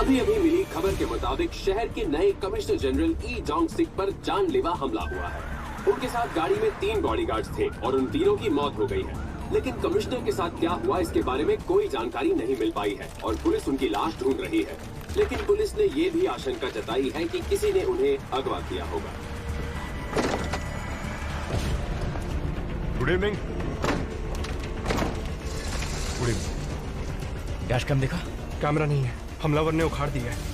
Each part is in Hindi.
अभी अभी मिली खबर के मुताबिक शहर के नए कमिश्नर जनरल ई जोंग सिक पर जानलेवा हमला हुआ है। उनके साथ गाड़ी में 3 बॉडीगार्ड्स थे और उन तीनों की मौत हो गई है। लेकिन कमिश्नर के साथ क्या हुआ इसके बारे में कोई जानकारी नहीं मिल पाई है और पुलिस उनकी लाश ढूंढ रही है। लेकिन पुलिस ने ये भी आशंका जताई है कि किसी ने उन्हें अगवा किया होगा। Good evening. Good evening. Dash cam देखा? कैमरा नहीं है, हमलावर ने उखाड़ दिया है।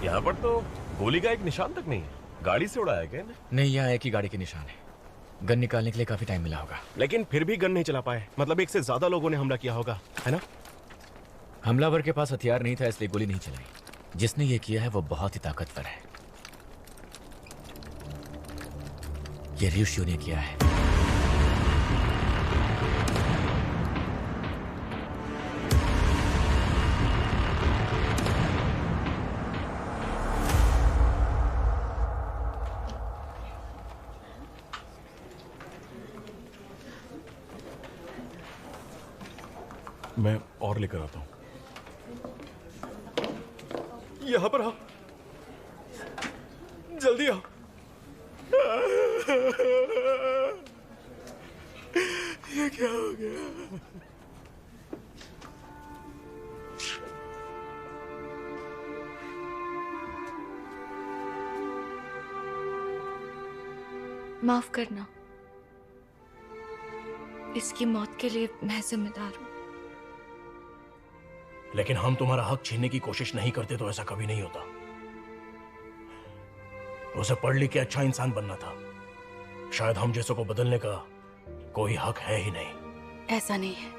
यहाँ पर तो गोली का एक निशान तक नहीं है। गाड़ी से उड़ाया क्या? नहीं, यहाँ एक ही गाड़ी के निशान है। गन निकालने के लिए काफी टाइम मिला होगा। लेकिन फिर भी गन नहीं चला पाए, मतलब एक से ज्यादा लोगों ने हमला किया होगा, है ना? हमलावर के पास हथियार नहीं था इसलिए गोली नहीं चलाई। जिसने ये किया है वो बहुत ही ताकतवर है। ये रियुशियो ने किया है। मैं और लेकर आता हूं। यहां पर आओ, जल्दी आओ। ये क्या हो गया? माफ करना, इसकी मौत के लिए मैं जिम्मेदार हूं। लेकिन हम तुम्हारा हक छीनने की कोशिश नहीं करते तो ऐसा कभी नहीं होता। उसे पढ़ लिख के अच्छा इंसान बनना था। शायद हम जैसों को बदलने का कोई हक है ही नहीं। ऐसा नहीं है,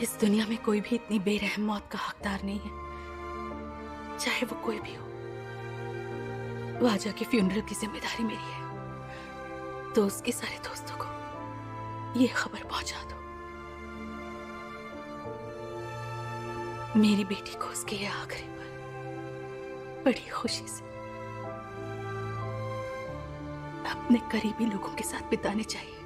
इस दुनिया में कोई भी इतनी बेरहम मौत का हकदार नहीं है, चाहे वो कोई भी हो। वाजा के फ्यूनरल की जिम्मेदारी मेरी है, तो उसके सारे दोस्तों को ये खबर पहुंचा दो। मेरी बेटी को उसके ये आखिरी पल बड़ी खुशी से अपने करीबी लोगों के साथ बिताने चाहिए।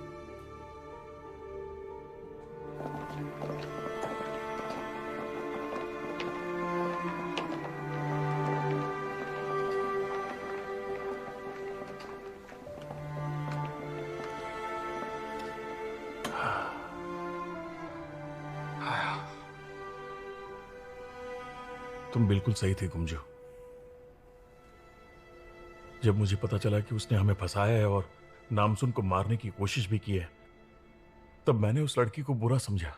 तुम बिल्कुल सही थे गुंजू। जब मुझे पता चला कि उसने हमें फंसाया है और नामसुन को मारने की कोशिश भी की है, तब मैंने उस लड़की को बुरा समझा।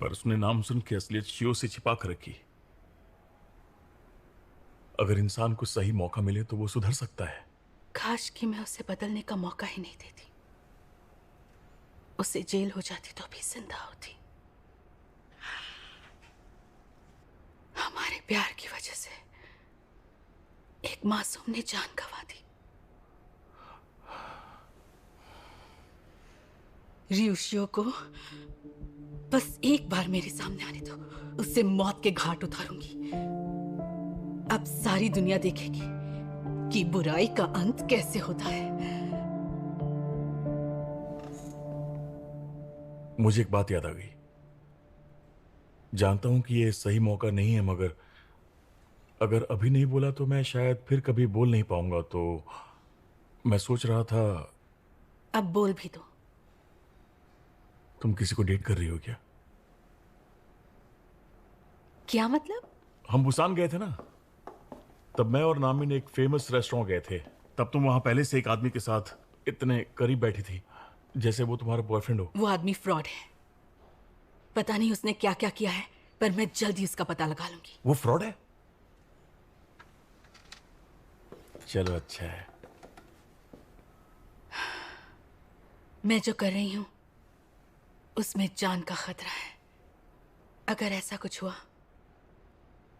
पर उसने नामसुन की असलियत शियो से छिपा कर रखी। अगर इंसान को सही मौका मिले तो वो सुधर सकता है। काश कि मैं उसे बदलने का मौका ही नहीं देती। उसे जेल हो जाती तो भी जिंदा होती। हमारे प्यार की वजह से एक मासूम ने जान गंवा दी। रियुशियो को बस एक बार मेरे सामने आने दो, उससे मौत के घाट उतारूंगी। अब सारी दुनिया देखेगी कि बुराई का अंत कैसे होता है। मुझे एक बात याद आ गई। जानता हूं कि ये सही मौका नहीं है, मगर अगर अभी नहीं बोला तो मैं शायद फिर कभी बोल नहीं पाऊंगा। तो मैं सोच रहा था। अब बोल भी दो। तुम किसी को डेट कर रही हो क्या? क्या मतलब? हम बुसान गए थे ना, तब मैं और नामिन एक फेमस रेस्टोरेंट गए थे। तब तुम वहां पहले से एक आदमी के साथ इतने करीब बैठी थी जैसे वो तुम्हारा बॉयफ्रेंड हो। वो आदमी फ्रॉड है। पता नहीं उसने क्या क्या किया है, पर मैं जल्दी उसका पता लगा लूंगी। वो फ्रॉड है? चलो अच्छा है। मैं जो कर रही हूं उसमें जान का खतरा है। अगर ऐसा कुछ हुआ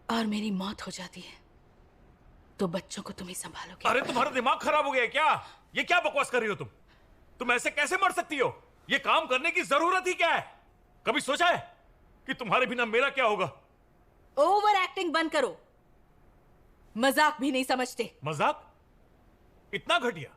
और मेरी मौत हो जाती है तो बच्चों को तुम ही संभालोगे। अरे तुम्हारा दिमाग खराब हो गया है क्या? ये क्या बकवास कर रही हो तुम ऐसे कैसे मर सकती हो? ये काम करने की जरूरत ही क्या है? कभी सोचा है कि तुम्हारे बिना मेरा क्या होगा। ओवर एक्टिंग बंद करो, मजाक भी नहीं समझते। मजाक? इतना घटिया?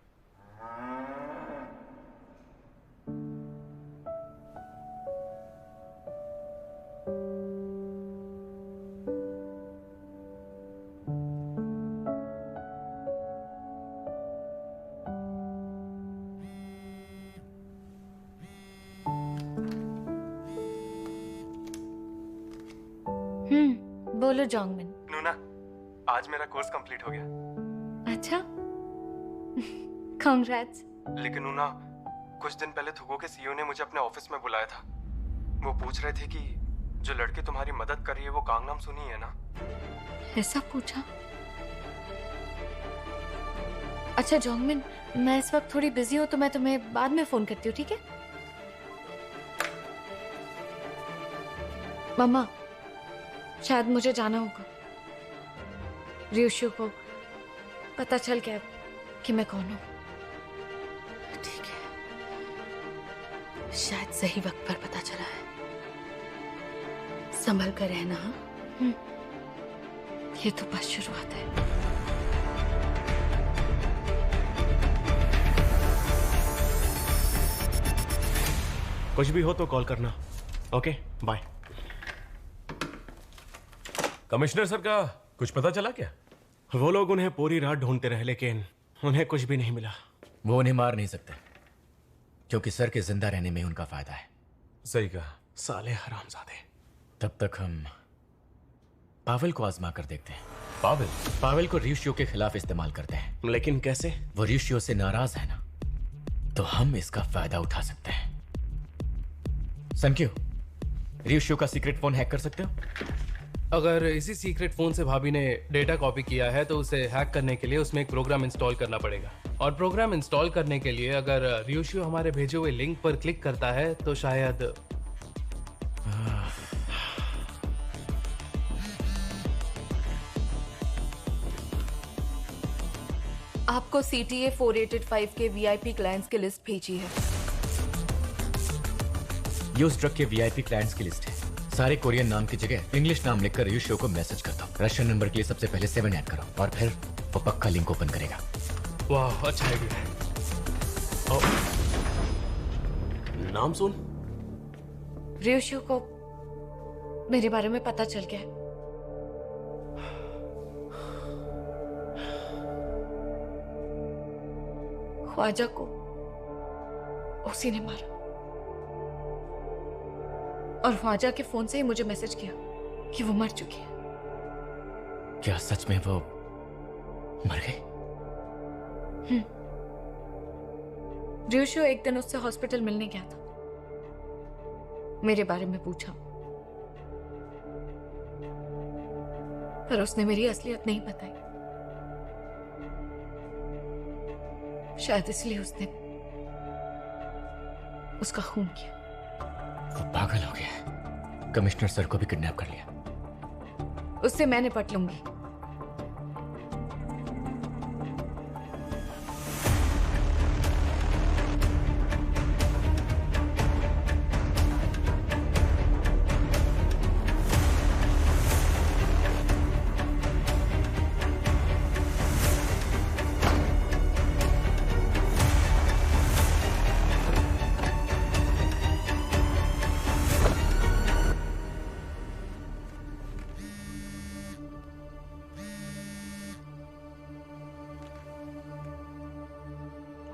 बोलो जोंगमिन। नूना, आज मेरा कोर्स कंप्लीट हो गया। अच्छा, कांग्रेट्स। लेकिन नूना, कुछ दिन पहले थुगो के सीईओ ने मुझे अपने ऑफिस में बुलाया था। वो पूछ रहे थे कि जो लड़की तुम्हारी मदद कर रही है वो कांगनाम सुनी है ना? ऐसा पूछा? अच्छा जोंगमिन, मैं इस वक्त थोड़ी बिजी हूँ तो मैं तुम्हें बाद में फोन करती हूँ, ठीक है? मम्मा, शायद मुझे जाना होगा। रियुशु को पता चल गया कि मैं कौन हूँ। ठीक है, शायद सही वक्त पर पता चला है। संभल कर रहना। हाँ? ये तो बस शुरुआत है। कुछ भी हो तो कॉल करना। Okay, bye. कमिश्नर सर का कुछ पता चला क्या? वो लोग उन्हें पूरी रात ढूंढते रहे लेकिन उन्हें कुछ भी नहीं मिला। वो उन्हें मार नहीं सकते क्योंकि सर के जिंदा रहने में उनका फायदा है। सही कहा। साले हरामजादे। तब तक हम पावेल को आजमा कर देखते हैं। पावेल? पावेल को रियुशियो के खिलाफ इस्तेमाल करते हैं। लेकिन कैसे? वो रियुशियो से नाराज है ना, तो हम इसका फायदा उठा सकते हैं। सनक्यू, रियुशियो का सीक्रेट फोन हैक कर सकते हो? अगर इसी सीक्रेट फोन से भाभी ने डेटा कॉपी किया है तो उसे हैक करने के लिए उसमें एक प्रोग्राम इंस्टॉल करना पड़ेगा। और प्रोग्राम इंस्टॉल करने के लिए अगर रियुशियो हमारे भेजे हुए लिंक पर क्लिक करता है तो शायद आपको CTA 485 के VIP क्लाइंट्स की लिस्ट भेजी है। ये उस ड्रग के VIP क्लाइंट्स की लिस्ट है। सारे कोरियन नाम की जगह इंग्लिश नाम लिखकर रियुशियो को मैसेज करता हूँ। रशियन नंबर के लिए सबसे पहले 7 ऐड करो और फिर वो पक्का लिंक ओपन करेगा। वाह, अच्छा आइडिया है। नाम सुन। रियुशियो को मेरे बारे में पता चल गया है। ख्वाजा को उसी ने मारा और ख्वाजा के फोन से ही मुझे मैसेज किया कि वो मर चुकी है। क्या सच में वो मर गई? रियुशियो एक दिन उससे हॉस्पिटल मिलने गया था। मेरे बारे में पूछा पर उसने मेरी असलियत नहीं बताई। शायद इसलिए उसने उसका खून किया। वो पागल हो गया है। कमिश्नर सर को भी किडनैप कर लिया। उससे मैं निपट लूंगी।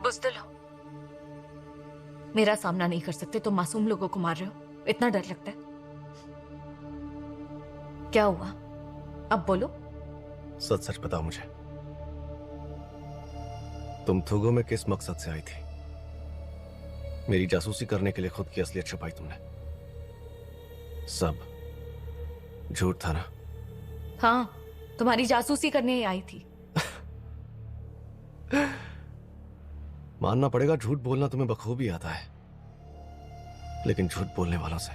बुज़दिल हो, मेरा सामना नहीं कर सकते तो मासूम लोगों को मार रहे हो। इतना डर लगता है? क्या हुआ, अब बोलो। सच सच बताओ मुझे, तुम थुगो में किस मकसद से आई थी? मेरी जासूसी करने के लिए खुद की असलियत छुपाई तुमने। सब झूठ था ना? हाँ, तुम्हारी जासूसी करने ही आई थी। मानना पड़ेगा, झूठ बोलना तुम्हें बखूबी आता है, लेकिन झूठ बोलने वालों से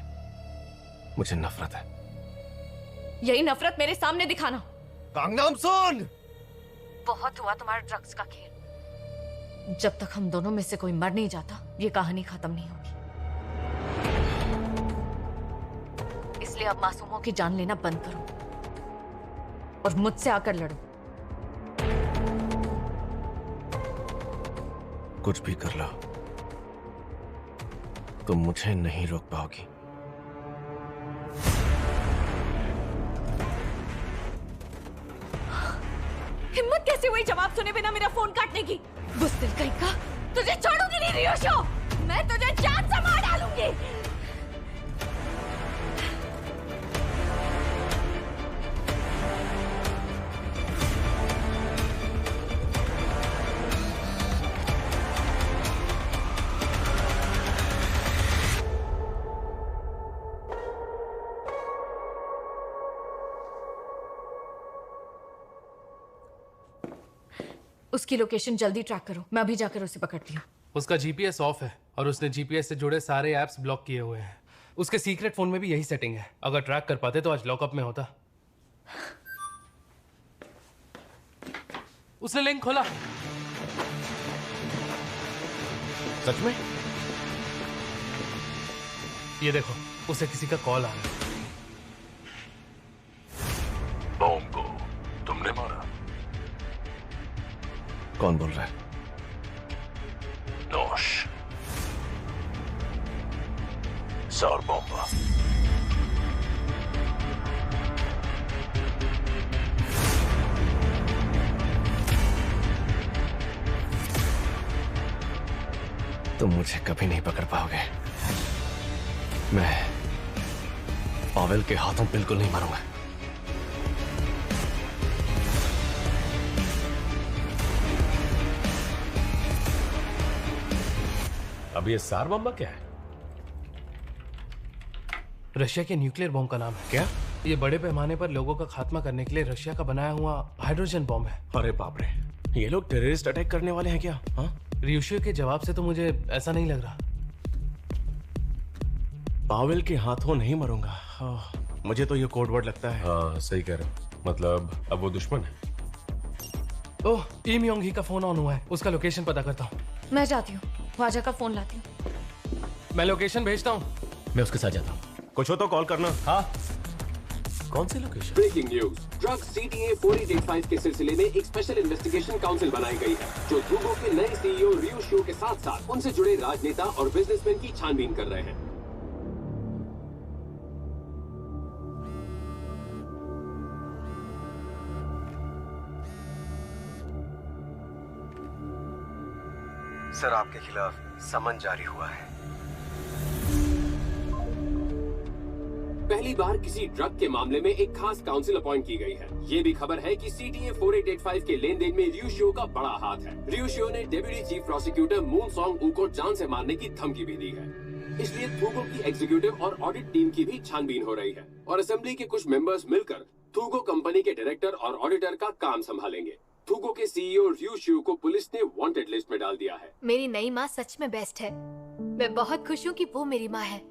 मुझे नफरत है। यही नफरत मेरे सामने दिखाना। कांगनाम सुन! बहुत हुआ तुम्हारा ड्रग्स का खेल। जब तक हम दोनों में से कोई मर नहीं जाता, ये कहानी खत्म नहीं होगी। इसलिए इसलिए अब मासूमों की जान लेना बंद करो और मुझसे आकर लड़ो। कुछ भी कर लो, तुम मुझे नहीं रोक पाओगी। हिम्मत कैसे हुई जवाब सुने बिना मेरा फोन काटने की? बुज़दिल कहीं का, तुझे छोड़ूंगी नहीं रियोशो, मैं तुझे जान से मार डालूंगी। उसकी लोकेशन जल्दी ट्रैक करो, मैं अभी जाकर उसे पकड़ती हूँ। उसका जीपीएस ऑफ है और उसने जीपीएस से जुड़े सारे ऐप्स ब्लॉक किए हुए हैं। उसके सीक्रेट फोन में भी यही सेटिंग है। अगर ट्रैक कर पाते तो आज लॉकअप में होता। उसने लिंक खोला। सच में? ये देखो, उसे किसी का कॉल आ रहा है। बॉम्ब को तुमने मारा? कौन बोल रहा है? नोश सौर बॉम्बा। तुम मुझे कभी नहीं पकड़ पाओगे। मैं पावेल के हाथों बिल्कुल नहीं मरूंगा। अब ये सार बॉम्बा क्या है? रशिया के न्यूक्लियर बॉम्ब का नाम है। क्या? ये बड़े पैमाने पर लोगों का खात्मा करने के लिए रशिया का बनाया हुआ हाइड्रोजन बॉम्ब है। अरे बाप रे, ये लोग टेररिस्ट अटैक करने वाले हैं क्या? हाँ? रियोशियो के जवाब से तो मुझे ऐसा नहीं लग रहा। पावेल के हाथों नहीं मरूंगा। हाँ, मुझे तो ये कोड वर्ड लगता है। हाँ सही कह रहे हो। मतलब अब वो दुश्मन है। ओह, इम योंग ही का फोन ऑन हुआ है। उसका लोकेशन पता करता हूँ। मैं जाती हूँ, ख्वाजा का फोन लाती हूँ। मैं लोकेशन भेजता हूँ। मैं उसके साथ जाता हूँ। कुछ हो तो कॉल करना। हाँ। कौन सी location? Breaking news, drugs CTA 4885 के सिलसिले में एक स्पेशल इन्वेस्टिगेशन काउंसिल बनाई गई है जो थूगो के नए CEO रियोशियो के साथ साथ उनसे जुड़े राजनेता और बिजनेसमैन की छानबीन कर रहे हैं। सर, आपके खिलाफ समन जारी हुआ है। पहली बार किसी ड्रग के मामले में एक खास काउंसिल अपॉइंट की गई है। ये भी खबर है कि CTA 4885 के लेन देन में रियोशियो का बड़ा हाथ है। रियोशियो ने deputy chief prosecutor moon song ऊ को जान से मारने की धमकी भी दी है। इसलिए थूगो की एग्जीक्यूटिव और ऑडिट टीम की भी छानबीन हो रही है और असेंबली के कुछ मेंबर्स मिलकर थूगो कंपनी के डायरेक्टर और ऑडिटर का काम संभालेंगे। थूगो के CEO रियोशियो को पुलिस ने वांटेड लिस्ट में डाल दिया है। मेरी नई माँ सच में बेस्ट है। मैं बहुत खुश हूँ कि वो मेरी माँ है।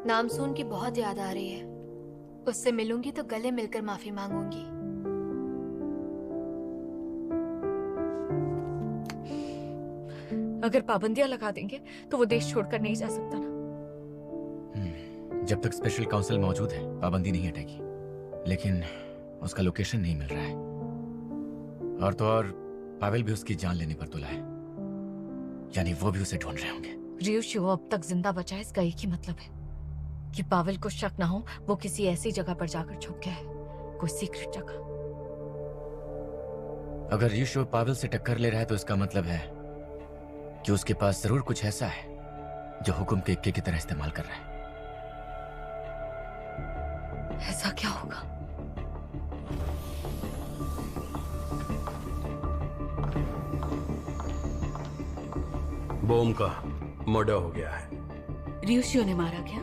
नामसून की बहुत याद आ रही है। उससे मिलूंगी तो गले मिलकर माफी मांगूंगी। अगर पाबंदियां लगा देंगे तो वो देश छोड़कर नहीं जा सकता ना। जब तक स्पेशल काउंसिल मौजूद है पाबंदी नहीं हटेगी, लेकिन उसका लोकेशन नहीं मिल रहा है। और तो और पावेल भी उसकी जान लेने पर तुला है, यानी वो भी उसे ढूंढ रहे होंगे। रियोशियो अब तक जिंदा बचा है, इसका एक ही मतलब है कि पावेल को शक ना हो वो किसी ऐसी जगह पर जाकर छुप गया है, कोई सीक्रेट जगह। अगर रियोशियो पावेल से टक्कर ले रहा है तो इसका मतलब है कि उसके पास जरूर कुछ ऐसा है जो हुक्म के इक्के की तरह इस्तेमाल कर रहा है। ऐसा क्या होगा? बॉम्ब का मर्डर हो गया है। रियोशियो ने मारा क्या?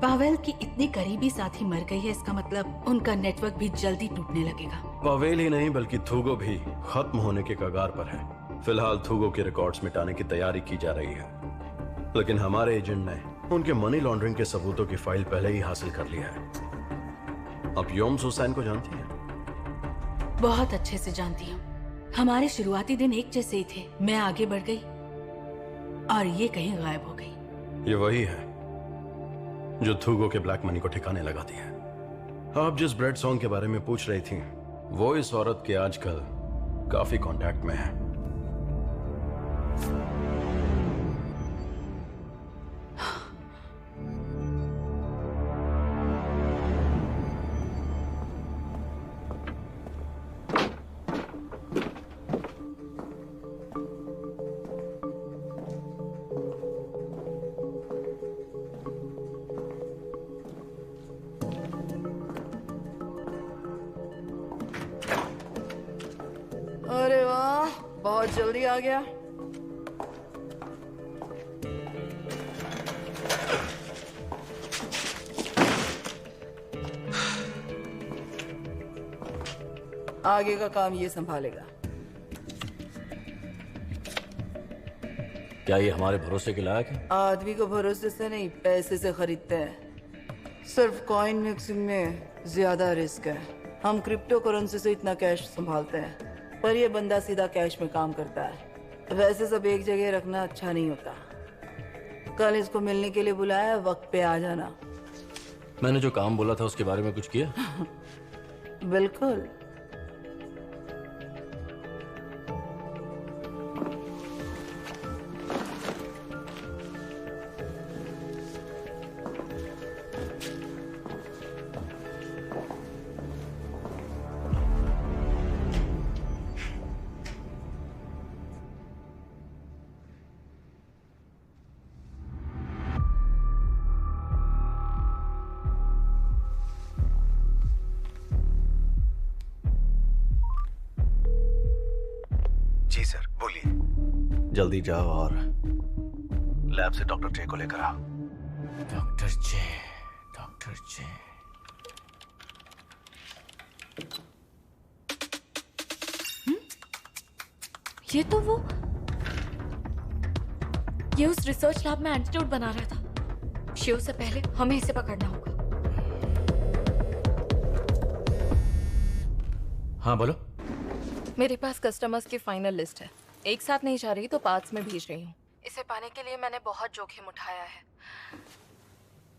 पावेल की इतनी करीबी साथी मर गई है, इसका मतलब उनका नेटवर्क भी जल्दी टूटने लगेगा। पावेल ही नहीं बल्कि थूगो भी खत्म होने के कगार पर है। फिलहाल थूगो के रिकॉर्ड्स मिटाने की तैयारी की जा रही है, लेकिन हमारे एजेंट ने उनके मनी लॉन्ड्रिंग के सबूतों की फाइल पहले ही हासिल कर लिया है। आप योम्स हुसैन को जानती हैं? बहुत अच्छे से जानती हूँ। हमारे शुरुआती दिन एक जैसे ही थे। मैं आगे बढ़ गई और ये कहीं गायब हो गई। ये वही है जो थूगो के ब्लैक मनी को ठिकाने लगाती है। आप जिस ब्रेड सॉन्ग के बारे में पूछ रही थी, वो इस औरत के आजकल काफी कांटेक्ट में है। अरे वाह, बहुत जल्दी आ गया। आगे का काम ये संभालेगा। क्या ये हमारे भरोसे के लायक है? आदमी को भरोसे से नहीं, पैसे से खरीदते हैं। सिर्फ कॉइन मिक्सिंग में ज्यादा रिस्क है। हम क्रिप्टो करेंसी से इतना कैश संभालते हैं, पर ये बंदा सीधा कैश में काम करता है। वैसे सब एक जगह रखना अच्छा नहीं होता। कल इसको मिलने के लिए बुलाया, वक्त पे आ जाना। मैंने जो काम बोला था उसके बारे में कुछ किया? बिल्कुल। जी सर, बोलिए। जल्दी जाओ और लैब से डॉक्टर जे को लेकर आओ। डॉक्टर जे, डॉक्टर जे। ये तो ये उस रिसर्च लैब में एंटीडोट बना रहा था। शिव से पहले हमें इसे पकड़ना होगा। हाँ बोलो। मेरे पास कस्टमर्स की फाइनल लिस्ट है। एक साथ नहीं जा रही तो पार्ट्स में भेज रही हूँ। इसे पाने के लिए मैंने बहुत जोखिम उठाया है,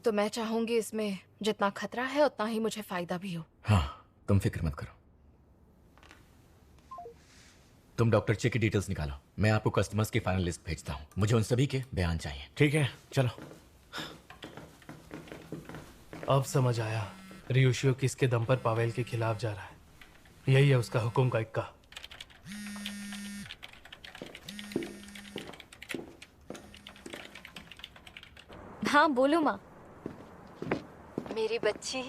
तो मैं चाहूंगी इसमें जितना खतरा है उतना ही मुझे फायदा भी हो। हाँ, तुम फिक्र मत करो। तुम डॉक्टर चे की डिटेल्स निकालो, मैं आपको कस्टमर्स की फाइनल लिस्ट भेजता हूँ। मुझे उन सभी के बयान चाहिए। ठीक है, चलो। अब समझ आया, रियोशियो किसके दम पर पावेल के खिलाफ जा रहा है। यही है उसका हुक्म का इक्का। हाँ बोलो माँ। मेरी बच्ची,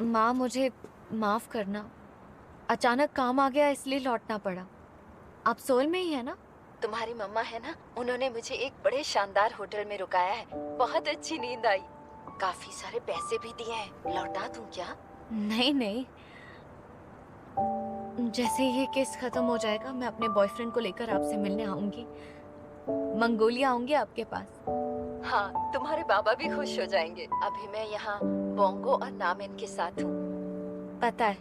माँ मुझे माफ करना, अचानक काम आ गया इसलिए लौटना पड़ा। आप सोल में ही है ना? तुम्हारी मम्मा है ना, उन्होंने मुझे एक बड़े शानदार होटल में रुकाया है। बहुत अच्छी नींद आई, काफी सारे पैसे भी दिए हैं। लौटा दूं क्या? नहीं नहीं, जैसे ये केस खत्म हो जाएगा मैं अपने बॉयफ्रेंड को लेकर आपसे मिलने आऊंगी। मंगोलिया आऊंगी आपके पास। हाँ, तुम्हारे बाबा भी खुश हो जाएंगे। अभी मैं यहाँ बोंगो और नामिन के साथ हूँ। पता है,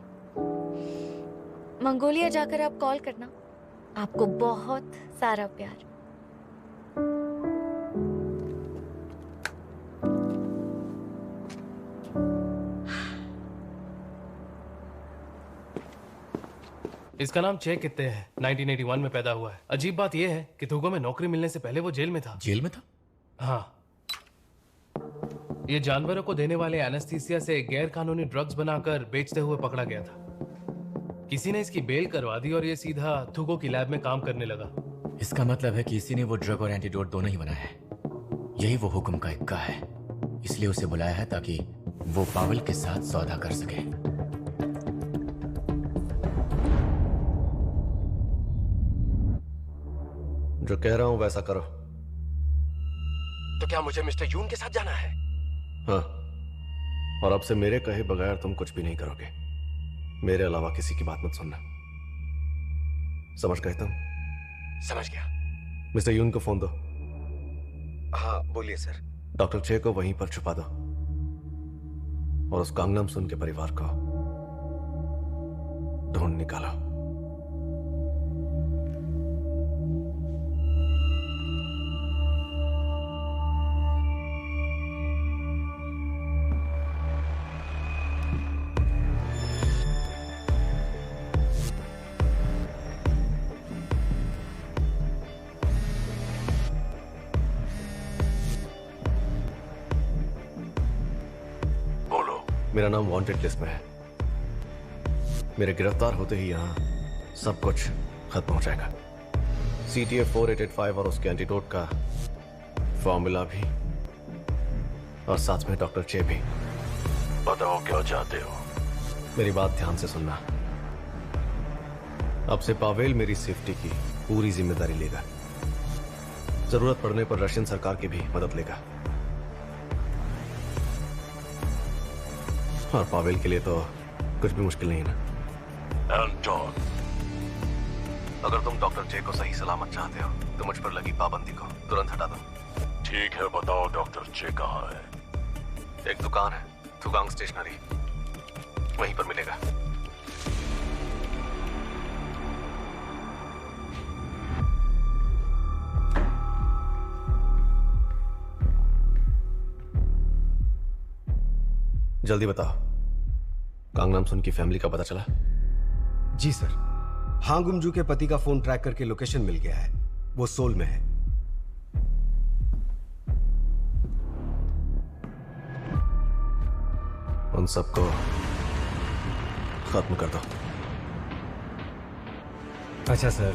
मंगोलिया जाकर आप कॉल करना। आपको बहुत सारा प्यार। इसका नाम चे कित्ते है, 1981 में पैदा हुआ है। अजीब बात यह है कि थूगो में नौकरी मिलने से पहले वो जेल में था। जेल में था? हाँ। ये जानवरों को देने वाले एनेस्थीसिया से गैर कानूनी ड्रग्स बनाकर बेचते हुए पकड़ा गया था। किसी ने इसकी बेल करवा दी और ये सीधा थूगो की लैब में काम करने लगा। इसका मतलब है कि इसी ने वो ड्रग और एंटीडोट दोनों ही बनाया है। यही वो हुक्म का इक्का है, इसलिए उसे बुलाया है ताकि वो पावेल के साथ सौदा कर सके। जो कह रहा हूं वैसा करो। तो क्या मुझे मिस्टर यून के साथ जाना है? हाँ, और अब से मेरे कहे बगैर तुम कुछ भी नहीं करोगे। मेरे अलावा किसी की बात मत सुनना। समझ गए तुम? समझ गया। मिस्टर यून को फोन दो। हाँ बोलिए सर। डॉक्टर चे को वहीं पर छुपा दो और उस कांगनम सुन के परिवार को ढूंढ निकालो। मेरा नाम वांटेड लिस्ट में है। मेरे गिरफ्तार होते ही यहां सब कुछ खत्म हो जाएगा। CTA 4885 और उसके एंटीडोट का फॉर्मूला भी, और साथ में डॉक्टर चे भी। बताओ क्या चाहते हो? मेरी बात ध्यान से सुनना। अब से पावेल मेरी सेफ्टी की पूरी जिम्मेदारी लेगा। जरूरत पड़ने पर रशियन सरकार की भी मदद लेगा। और पावेल के लिए तो कुछ भी मुश्किल नहीं है ना। एंटोन, अगर तुम डॉक्टर जे को सही सलामत चाहते हो तो मुझ पर लगी पाबंदी को तुरंत हटा दो। ठीक है, बताओ डॉक्टर जे कहाँ है? एक दुकान है, थुगांग स्टेशनरी, वहीं पर मिलेगा। जल्दी बताओ, कांगनाम सुन की फैमिली का पता चला? जी सर, हांगुमजू के पति का फोन ट्रैक करके लोकेशन मिल गया है। वो सोल में है। उन सबको खत्म कर दो। अच्छा सर,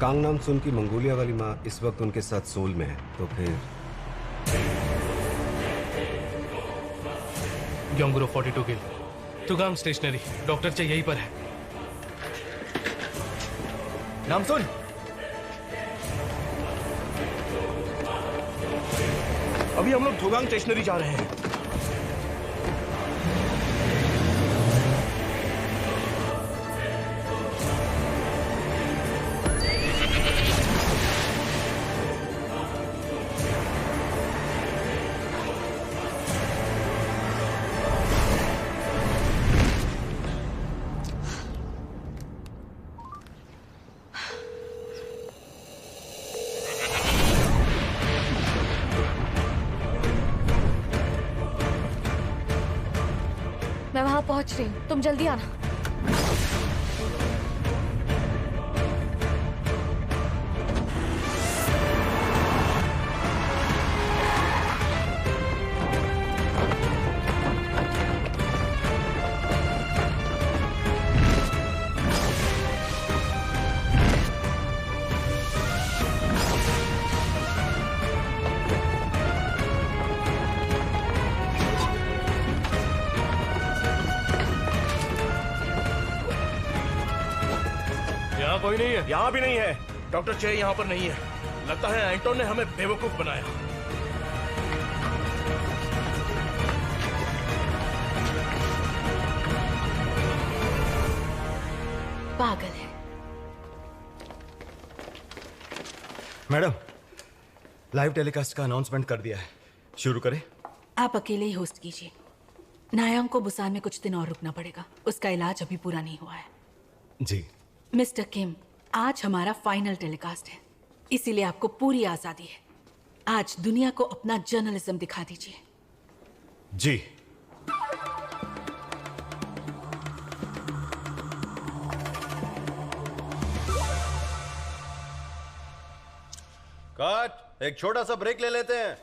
कांगनाम सुन की मंगोलिया वाली माँ इस वक्त उनके साथ सोल में है, तो फिर ग्योंगुरो 42 किल, तुगांग स्टेशनरी, डॉक्टर चे यहीं पर है। नाम सुन, अभी हम लोग थुगांग स्टेशनरी जा रहे हैं। मैं वहां पहुंच रही हूँ, तुम जल्दी आना। कोई नहीं है। यहाँ भी नहीं है। डॉक्टर चे यहाँ पर नहीं है। लगता है एंटोन ने हमें बेवकूफ बनाया। पागल है। मैडम, लाइव टेलीकास्ट का अनाउंसमेंट कर दिया है, शुरू करें? आप अकेले ही होस्ट कीजिए। नायांग को बुसान में कुछ दिन और रुकना पड़ेगा, उसका इलाज अभी पूरा नहीं हुआ है। जी। मिस्टर किम, आज हमारा फाइनल टेलीकास्ट है, इसीलिए आपको पूरी आजादी है। आज दुनिया को अपना जर्नलिज्म दिखा दीजिए। जी। कट, एक छोटा सा ब्रेक ले लेते हैं।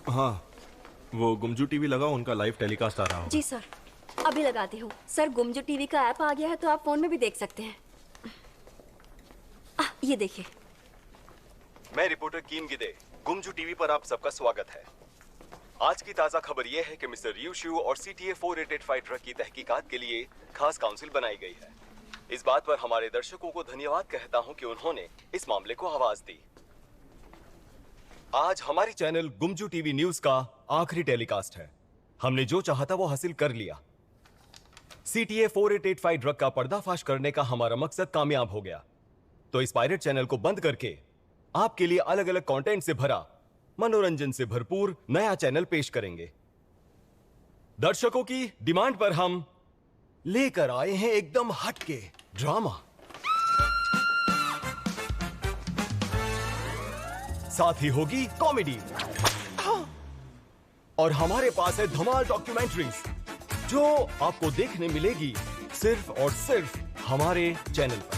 हाँ, वो गुमजू टीवी लगा, उनका लाइव टेलीकास्ट आ रहा हो। जी सर, अभी लगाती हूँ। सर, गुमजू टीवी का ऐप आ गया है, तो आप फोन में भी देख सकते हैं। ये देखिए। मैं रिपोर्टर कीम गिदे, गुमजू टीवी पर आप सबका स्वागत है। आज की ताजा खबर यह है कि मिस्टर रियू शू और CTA 4885 ड्रग की तहकीकात के लिए खास काउंसिल बनाई गई है। इस बात पर हमारे दर्शकों को धन्यवाद कहता हूं कि उन्होंने इस मामले को आवाज दी। आज हमारी चैनल गुमजू टीवी न्यूज का आखिरी टेलीकास्ट है। हमने जो चाहा था वो हासिल कर लिया। CTA 4885 ड्रग का पर्दाफाश करने का हमारा मकसद कामयाब हो गया। तो इस पायरेट चैनल को बंद करके आपके लिए अलग अलग कंटेंट से भरा, मनोरंजन से भरपूर नया चैनल पेश करेंगे। दर्शकों की डिमांड पर हम लेकर आए हैं एकदम हटके ड्रामा। साथ ही होगी कॉमेडी और हमारे पास है धमाल डॉक्यूमेंट्रीज जो आपको देखने मिलेगी सिर्फ और सिर्फ हमारे चैनल पर।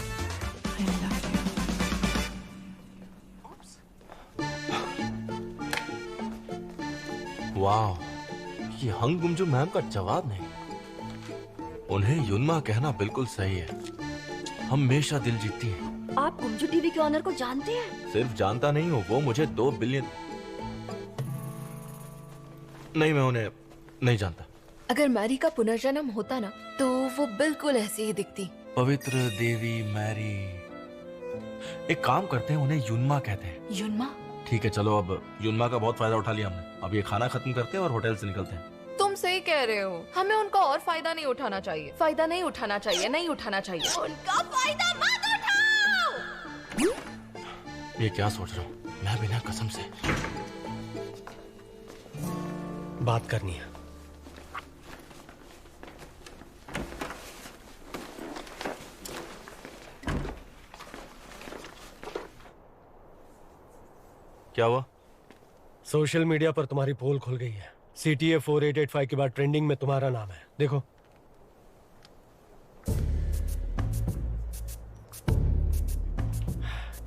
वाह, ये हंग गुमजू मैम का जवाब नहीं। उन्हें युनमा कहना बिल्कुल सही है, हमेशा दिल जीतती है। आप गुमजू टीवी के ऑनर को जानते हैं? सिर्फ जानता नहीं हूँ, वो मुझे 2 बिलियन। नहीं, मैं उन्हें नहीं जानता। अगर मैरी का पुनर्जन्म होता ना तो वो बिल्कुल ऐसे ही दिखती। पवित्र देवी मैरी। एक काम करते हैं, उन्हें युनमा कहते हैं। युनमा? ठीक है, चलो अब युनमा का बहुत फायदा उठा लिया हमने। अब ये खाना खत्म करते हैं और होटल से निकलते हैं। तुम सही कह रहे हो, हमें उनका और फायदा नहीं उठाना चाहिए। फायदा नहीं उठाना चाहिए, नहीं उठाना चाहिए। उनका फायदा मत उठाओ। ये क्या सोच रहा हूँ मैं, बिना कसम से। बात करनी है। क्या हुआ? सोशल मीडिया पर तुम्हारी पोल खुल गई है। CTA 4885 के बाद ट्रेंडिंग में तुम्हारा नाम है। देखो।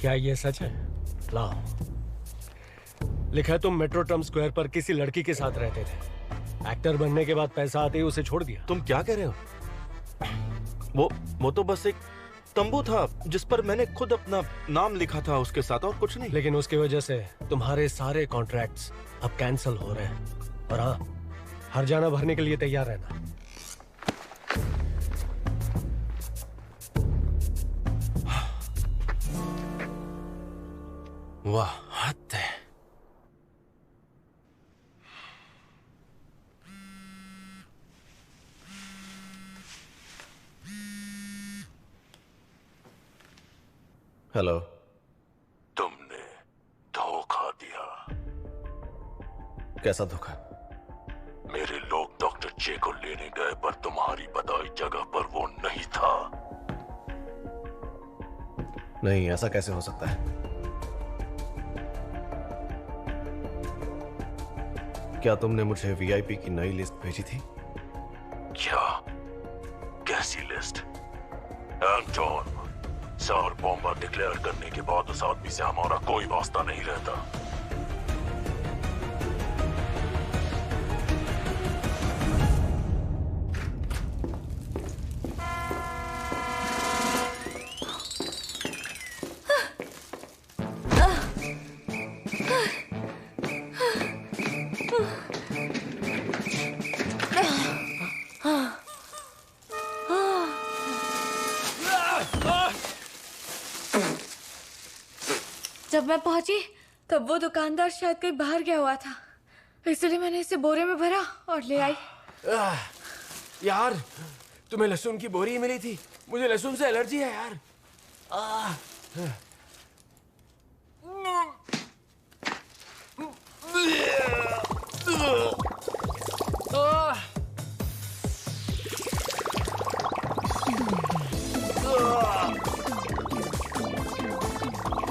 क्या ये सच है? लाओ। लिखा है तुम मेट्रोट्रम स्क्वायर पर किसी लड़की के साथ रहते थे। एक्टर बनने के बाद पैसा आते ही उसे छोड़ दिया। तुम क्या कह रहे हो? वो तो बस एक तंबू था जिस पर मैंने खुद अपना नाम लिखा था उसके साथ, और कुछ नहीं। लेकिन उसकी वजह से तुम्हारे सारे कॉन्ट्रैक्ट्स अब कैंसिल हो रहे हैं। और हाँ, हर जाना भरने के लिए तैयार रहना। वाह, हद है। हेलो। तुमने धोखा दिया। कैसा धोखा? मेरे लोग डॉक्टर जे को लेने गए, पर तुम्हारी बताई जगह पर वो नहीं था। नहीं, ऐसा कैसे हो सकता है? क्या तुमने मुझे VIP की नई लिस्ट भेजी थी? क्या? कैसी लिस्ट? एंटोन, सर बॉम्बा डिक्लेयर करने के बाद उस आदमी से हमारा कोई वास्ता नहीं रहता। जब मैं पहुंची तब वो दुकानदार शायद कहीं बाहर गया हुआ था, इसलिए मैंने इसे बोरे में भरा और ले आई। यार, तुम्हें लहसुन की बोरी मिली थी। मुझे लहसुन से एलर्जी है यार।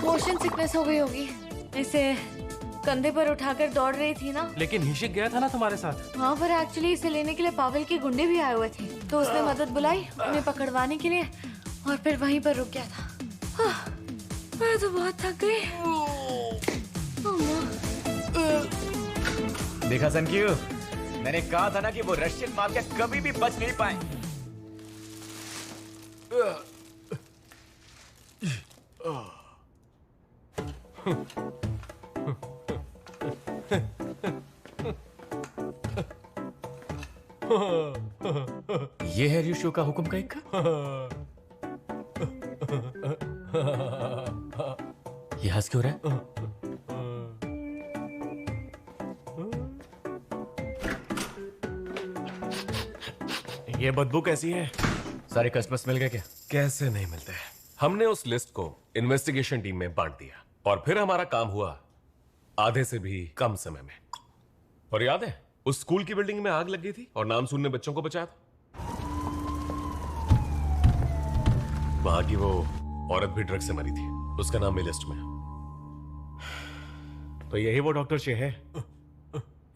मोशन सिकनेस हो गई होगी। इसे कंधे पर उठाकर दौड़ रही थी ना। लेकिन हिशिक गया था ना तुम्हारे साथ। हाँ, पर एक्चुअली इसे लेने के लिए पावेल के गुंडे भी आए हुए थे, तो उसने मदद बुलाई उन्हें पकड़वाने के लिए, और फिर वहीं पर रुक गया था। मैं तो बहुत थक गई। देखा सनक्यू, मैंने कहा था ना कि वो रशियन माफिया कभी भी बच नहीं पाए। ये है रियोशियो का हुक्म का इक्का। ये हंस क्यों रहा है? ये बदबू कैसी है? सारे कस्टमर्स मिल गए क्या? कैसे नहीं मिलते? हमने उस लिस्ट को इन्वेस्टिगेशन टीम में बांट दिया और फिर हमारा काम हुआ आधे से भी कम समय में। और याद है, उस स्कूल की बिल्डिंग में आग लग गई थी और नामसून ने बच्चों को बचाया था। वहां की वो औरत भी ड्रग से मरी थी, उसका नाम भी लिस्ट में है। तो यही वो डॉक्टर शे है।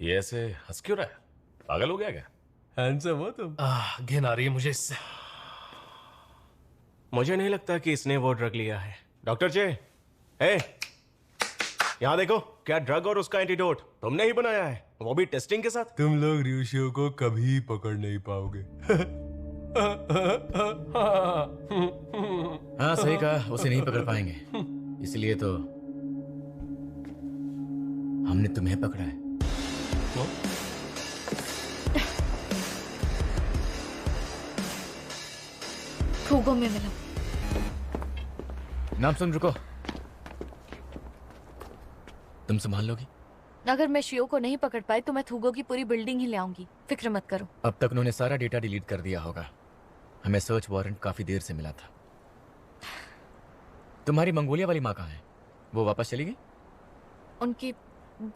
ये ऐसे हंस क्यों रहा है? पागल हो गया क्या? हैंडसम हो तुम। घिन आ रही है मुझे इससे। मुझे नहीं लगता कि इसने वो ड्रग लिया है। डॉक्टर जे, ए, यहाँ देखो, क्या ड्रग और उसका एंटीडोट तुमने ही बनाया है, वो भी टेस्टिंग के साथ। तुम लोग रियोशियो को कभी पकड़ नहीं पाओगे। हाँ सही कहा, उसे नहीं पकड़ पाएंगे, इसलिए तो हमने तुम्हें पकड़ा है। थूगो में मिलो। नाम सुन, रुको। तुम संभाल लोगी? अगर मैं शियो को नहीं पकड़ पाई तो मैं थूगो की पूरी बिल्डिंग ही ले आऊंगी, फिक्र मत करो। अब तक उन्होंने सारा डेटा डिलीट कर दिया होगा। हमें सर्च वारंट काफी देर से मिला था। तुम्हारी मंगोलिया वाली माँ कहाँ है? वो वापस चली गई? उनकी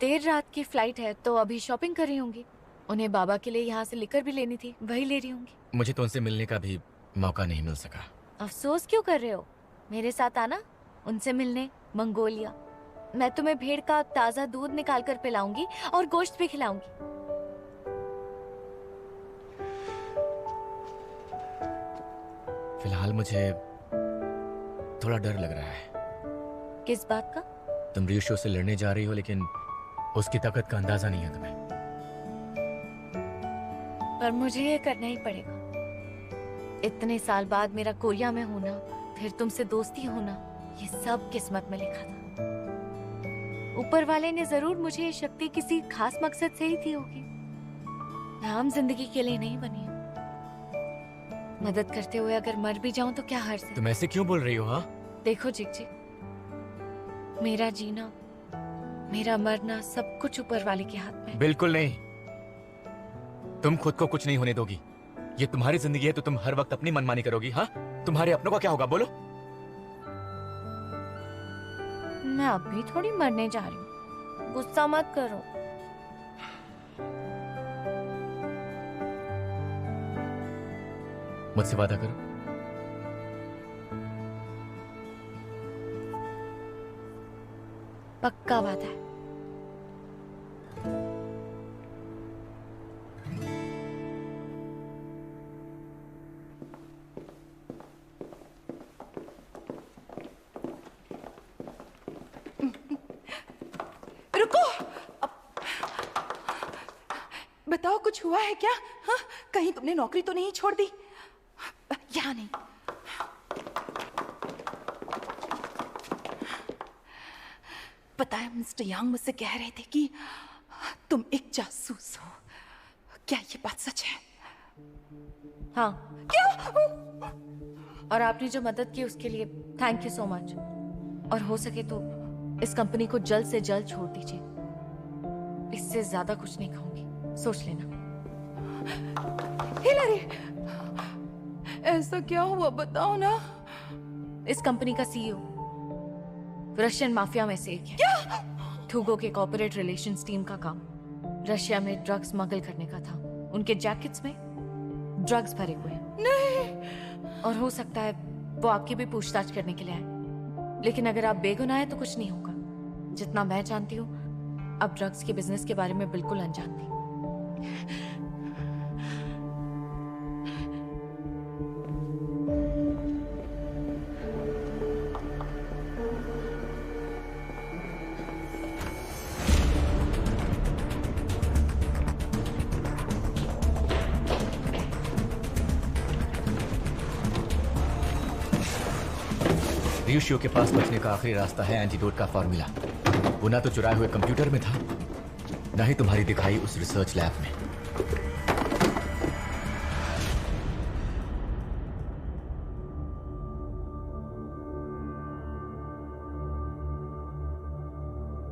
देर रात की फ्लाइट है तो अभी शॉपिंग कर रही होंगी। उन्हें बाबा के लिए यहाँ से लिकर भी लेनी थी, वही ले रही होंगी। मुझे तो उनसे मिलने का भी मौका नहीं मिल सका। अफसोस क्यों कर रहे हो? मेरे साथ आना उनसे मिलने मंगोलिया। मैं तुम्हें भेड़ का ताजा दूध निकाल कर पिलाऊंगी और गोश्त भी खिलाऊंगी। फिलहाल मुझे थोड़ा डर लग रहा है। किस बात का? तुम रियोशियो से लड़ने जा रही हो, लेकिन उसकी ताकत का अंदाजा नहीं है तुम्हें। पर मुझे ये करना ही पड़ेगा। इतने साल बाद मेरा कोरिया में होना, फिर तुमसे दोस्ती होना, ये सब किस्मत में लिखा था। ऊपर वाले ने जरूर मुझे ये शक्ति किसी खास मकसद से ही दी होगी। मैं आम जिंदगी के लिए नहीं बनी हूँ। मदद करते हुए अगर मर भी जाऊं तो क्या हर्ज है? तुम ऐसे क्यों बोल रही हो? हाँ देखो जिगजिग, मेरा जीना, मेरा मरना सब कुछ ऊपर वाले के हाथ में। बिल्कुल नहीं। तुम खुद को कुछ नहीं होने दोगी। ये तुम्हारी जिंदगी है तो तुम हर वक्त अपनी मनमानी करोगी। हाँ, तुम्हारे अपनों का क्या होगा बोलो? मैं अभी थोड़ी मरने जा रही हूँ, गुस्सा मत करो। मुझसे वादा करो। पक्का वादा है। बताओ कुछ हुआ है क्या? हाँ? कहीं तुमने नौकरी तो नहीं छोड़ दी? यहाँ नहीं। पता है मिस्टर यांग मुझसे कह रहे थे कि तुम एक जासूस हो। क्या ये बात सच है? हाँ। क्या? और आपने जो मदद की उसके लिए थैंक यू सो मच। और हो सके तो इस कंपनी को जल्द से जल्द छोड़ दीजिए। इससे ज्यादा कुछ नहीं कहूंगी, सोच लेना। हिलरी, ऐसा क्या हुआ बताओ ना। इस कंपनी का सीईओ रशियन माफिया में से एक है। क्या? थूगो के कॉर्पोरेट रिलेशंस टीम का काम रशिया में ड्रग्स स्मगल करने का था। उनके जैकेट्स में ड्रग्स भरे हुए हैं। नहीं। और हो सकता है वो आपकी भी पूछताछ करने के लिए आए, लेकिन अगर आप बेगुनाह हैं तो कुछ नहीं होगा। जितना मैं जानती हूँ, अब ड्रग्स के बिजनेस के बारे में बिल्कुल अनजान थी। रियोशियो के पास बचने का आखिरी रास्ता है एंटीडोट का फॉर्मूला। वो ना तो चुराए हुए कंप्यूटर में था, ना ही तुम्हारी दिखाई उस रिसर्च लैब में।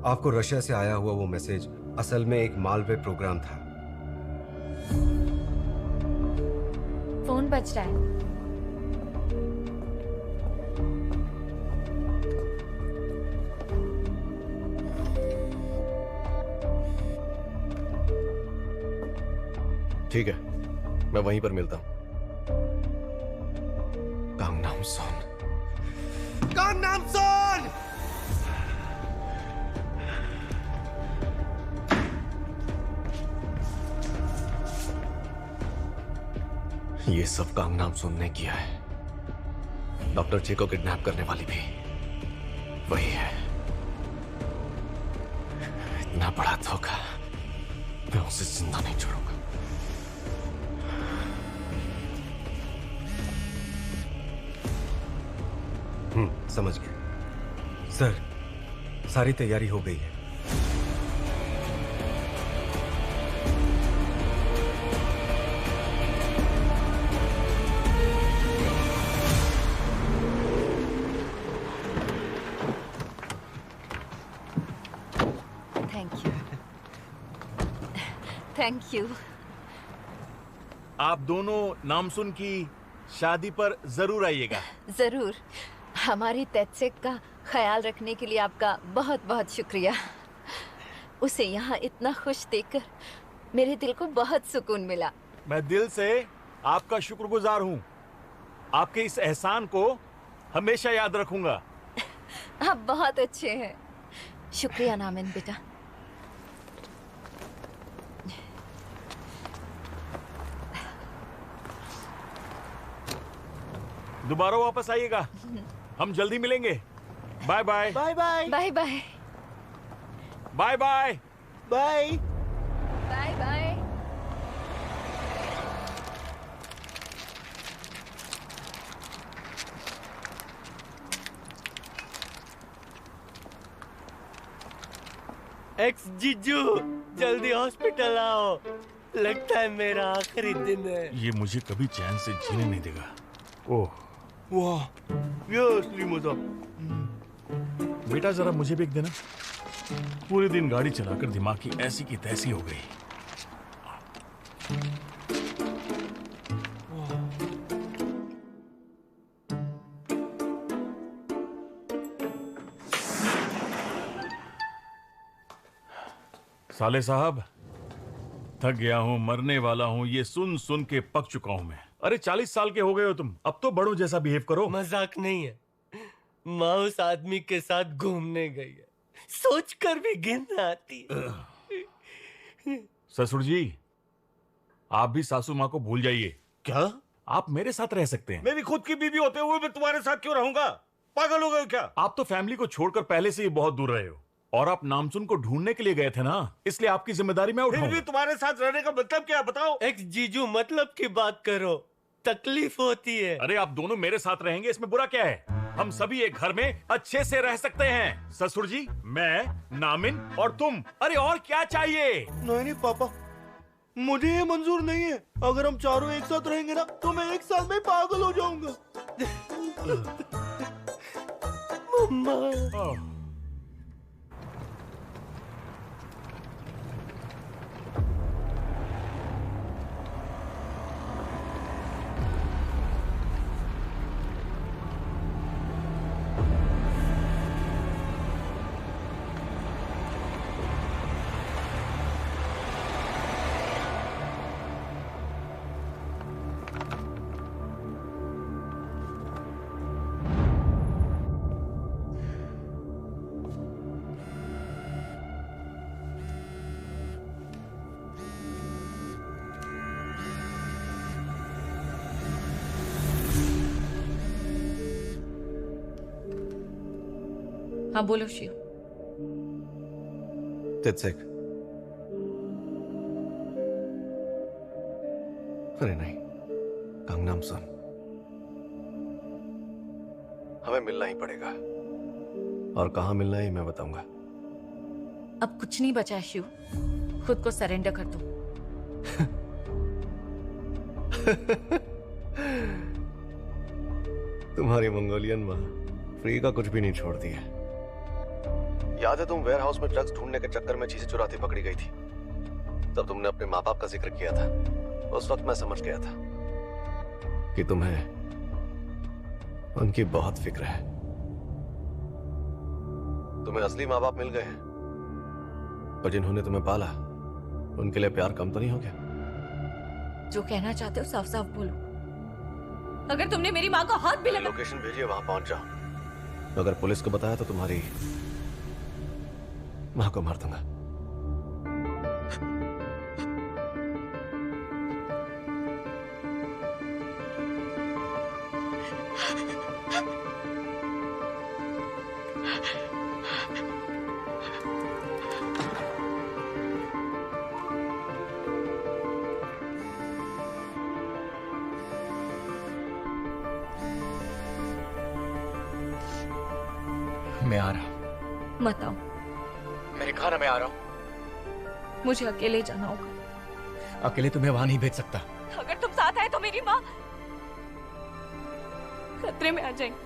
आपको रशिया से आया हुआ वो मैसेज असल में एक मालवेयर प्रोग्राम था। फोन बज रहा है। ठीक है, मैं वहीं पर मिलता हूं। गांगनाम सोन, गांगनाम सोन! ये सब गांगनाम सोन ने किया है। डॉक्टर जी को किडनैप करने वाली भी वही है। इतना बड़ा धोखा, मैं उसे जिंदा नहीं छोड़ूंगा। समझ गया सर, सारी तैयारी हो गई है। Thank you, thank you. आप दोनों नामसुन की शादी पर जरूर आइएगा। जरूर। हमारी तेजसेक का ख्याल रखने के लिए आपका बहुत बहुत शुक्रिया। उसे यहाँ इतना खुश देखकर मेरे दिल को बहुत सुकून मिला। मैं दिल से आपका शुक्रगुजार हूँ। आपके इस एहसान को हमेशा याद रखूंगा। आप बहुत अच्छे हैं। शुक्रिया नामिन बेटा। दोबारा वापस आइएगा, हम जल्दी मिलेंगे। Bye bye. Bye bye. Bye bye. Bye bye. Bye bye bye. Ex जीजू, जल्दी हॉस्पिटल आओ। लगता है मेरा आखिरी दिन है। ये मुझे कभी चैन से जीने नहीं देगा। ओह वाह, ये असली मजा। बेटा जरा मुझे भी एक देना। पूरे दिन गाड़ी चलाकर दिमाग की ऐसी की तैसी हो गई। साले साहब, थक गया हूं, मरने वाला हूं। ये सुन सुन के पक चुका हूं मैं। अरे 40 साल के हो गए हो तुम, अब तो बड़ों जैसा बिहेव करो। मजाक नहीं है। माँ उस आदमी के साथ घूमने गई है, सोचकर भी घिन आती है। ससुर जी, आप भी सासू माँ को भूल जाइए। क्या? आप मेरे साथ रह सकते हैं। मेरी खुद की बीवी होते हुए मैं तुम्हारे साथ क्यों रहूंगा? पागल हो गए हो क्या? आप तो फैमिली को छोड़कर पहले से ही बहुत दूर रहे हो, और आप नामसुन को ढूंढने के लिए गए थे ना, इसलिए आपकी जिम्मेदारी मैं फिर भी उठाऊंगा। तुम्हारे साथ रहने का मतलब क्या, बताओ? एक्स जीजू, मतलब की बात करो, तकलीफ होती है। अरे आप दोनों मेरे साथ रहेंगे, इसमें बुरा क्या है? हम सभी एक घर में अच्छे से रह सकते हैं। ससुर जी, मैं, नामिन और तुम। अरे और क्या चाहिए? नहीं पापा, मुझे ये मंजूर नहीं है। अगर हम चारों एक साथ रहेंगे ना, तो मैं एक साल में पागल हो जाऊंगा। मम्मा। हाँ बोलो शिव। तेजसेक। अरे नहीं, कांगनाम सुन, हमें मिलना ही पड़ेगा, और कहाँ मिलना है मैं बताऊंगा। अब कुछ नहीं बचा है शिव, खुद को सरेंडर कर दो। तुम्हारी मंगोलियन माँ फ्री का कुछ भी नहीं छोड़ दिया। याद है तुम वेयर हाउस में ड्रग्स ढूंढने के चक्कर में चीजें चुराती पकड़ी गई थी? तब तुमने अपने माँ बाप का जिक्र किया था। उस वक्त मैं समझ गया था कि तुम्हें उनकी बहुत फिक्र है। तुम्हें असली माँ बाप मिल गए हैं, पर जिन्होंने तुम्हें पाला उनके लिए प्यार कम तो नहीं हो गया? जो कहना चाहते हो साफ साफ बोलो। अगर तुमने मेरी माँ को हाथ भी लगा। लोकेशन भेजिए, वहां पहुंच जाओ। अगर पुलिस को बताया तो तुम्हारी माँ को मार दूंगा। मैं आ रहा। मत आओ। मैंने कहा ना मैं आ रहा हूं। मुझे अकेले जाना होगा। अकेले तुम्हें वहां नहीं भेज सकता। अगर तुम साथ आए तो मेरी माँ खतरे में आ जाएंगी।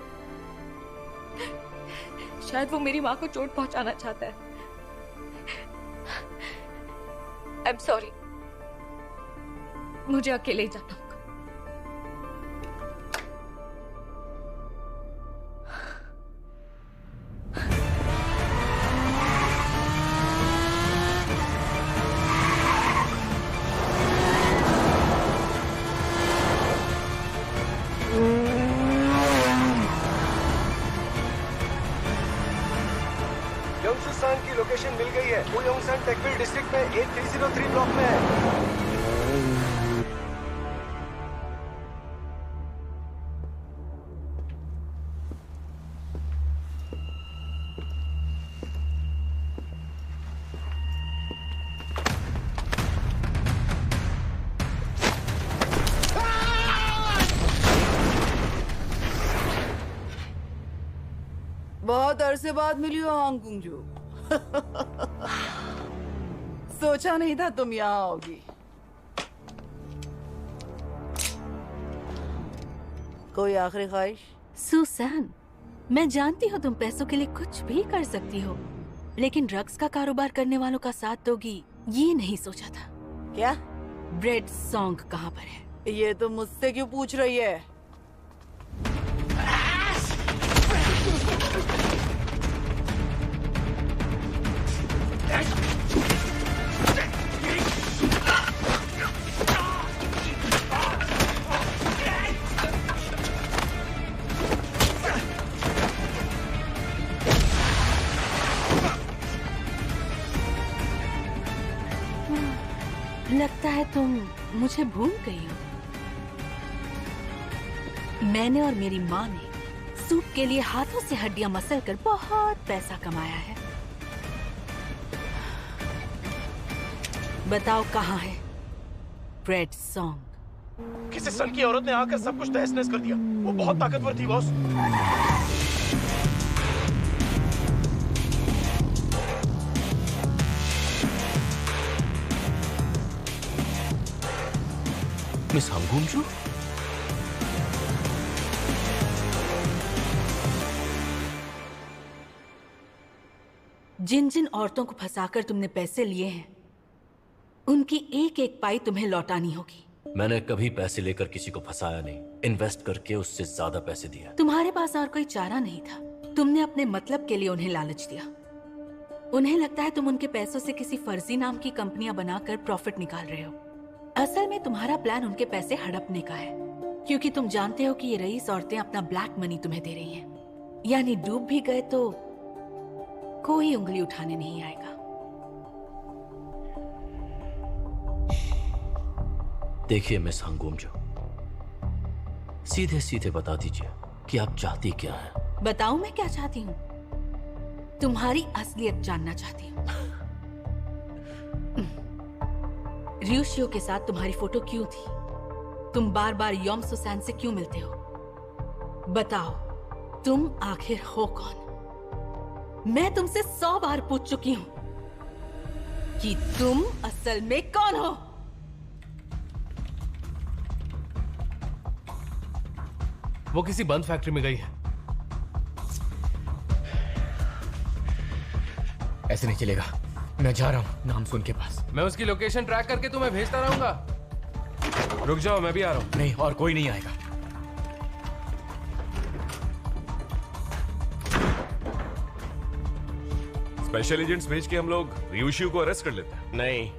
शायद वो मेरी माँ को चोट पहुंचाना चाहता है। आई एम सॉरी, मुझे अकेले ही जाना होगा। योंगसुसान की लोकेशन मिल गई है। वो योंगसान टेकविल डिस्ट्रिक्ट में 8303 ब्लॉक में है। बहुत अरसे बाद मिली हो हांग गुंजू। सोचा नहीं था तुम यहाँ आओगी। कोई आखिरी ख्वाहिश? सुसान, मैं जानती हूँ तुम पैसों के लिए कुछ भी कर सकती हो, लेकिन ड्रग्स का कारोबार करने वालों का साथ दोगी ये नहीं सोचा था। क्या? ब्रेड सॉन्ग कहाँ पर है? ये तो मुझसे क्यों पूछ रही है? लगता है तुम मुझे भूल गई हो। मैंने और मेरी माँ ने सूप के लिए हाथों से हड्डियां मसल कर बहुत पैसा कमाया है। बताओ कहाँ है ब्रेड सॉन्ग? किसी सन की औरत ने आकर सब कुछ तहस नहस कर दिया। वो बहुत ताकतवर थी बॉस। Miss Hong गुंजू? जिन जिन औरतों को फंसाकर तुमने पैसे लिए हैं, उनकी एक एक पाई तुम्हें लौटानी होगी। मैंने कभी पैसे लेकर किसी को फंसाया नहीं। इन्वेस्ट करके उससे ज्यादा पैसे दिया। तुम्हारे पास और कोई चारा नहीं था। तुमने अपने मतलब के लिए उन्हें लालच दिया। उन्हें लगता है तुम उनके पैसों से किसी फर्जी नाम की कंपनियां बनाकर प्रॉफिट निकाल रहे हो। असल में तुम्हारा प्लान उनके पैसे हड़पने का है, क्योंकि तुम जानते हो कि ये रईस औरतें अपना ब्लैक मनी तुम्हें दे रही हैं। यानी डूब भी गए तो कोई उंगली उठाने नहीं आएगा। देखिए मिस हांग गुंजू, सीधे सीधे बता दीजिए कि आप चाहती क्या हैं? बताऊं मैं क्या चाहती हूँ? तुम्हारी असलियत जानना चाहती हूँ। रियोशियो के साथ तुम्हारी फोटो क्यों थी? तुम बार बार योम सुसान से क्यों मिलते हो? बताओ, तुम आखिर हो कौन? मैं तुमसे 100 बार पूछ चुकी हूं कि तुम असल में कौन हो? वो किसी बंद फैक्ट्री में गई है। ऐसे नहीं चलेगा। मैं जा रहा हूँ नामसून के पास। मैं उसकी लोकेशन ट्रैक करके तुम्हें भेजता रहूंगा। रुक जाओ, मैं भी आ रहा हूँ। नहीं, और कोई नहीं आएगा। स्पेशल एजेंट्स भेज के हम लोग रियोशियो को अरेस्ट कर लेते हैं। नहीं,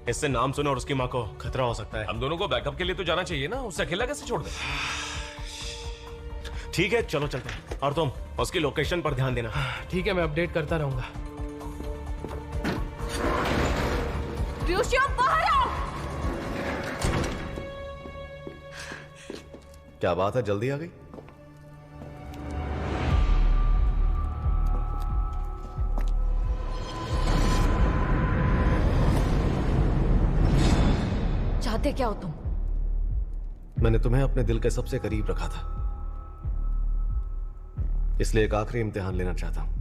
इससे नाम सुनो और उसकी माँ को खतरा हो सकता है। हम दोनों को बैकअप के लिए तो जाना चाहिए ना। उसे अकेला कैसे छोड़ दे? ठीक है, चलो चलते हैं। और तुम उसकी लोकेशन पर ध्यान देना। ठीक है, मैं अपडेट करता रहूंगा। रियोशियो, बाहर आओ। क्या बात है, जल्दी आ गई? चाहते क्या हो तुम? मैंने तुम्हें अपने दिल के सबसे करीब रखा था, इसलिए एक आखिरी इम्तिहान लेना चाहता हूं।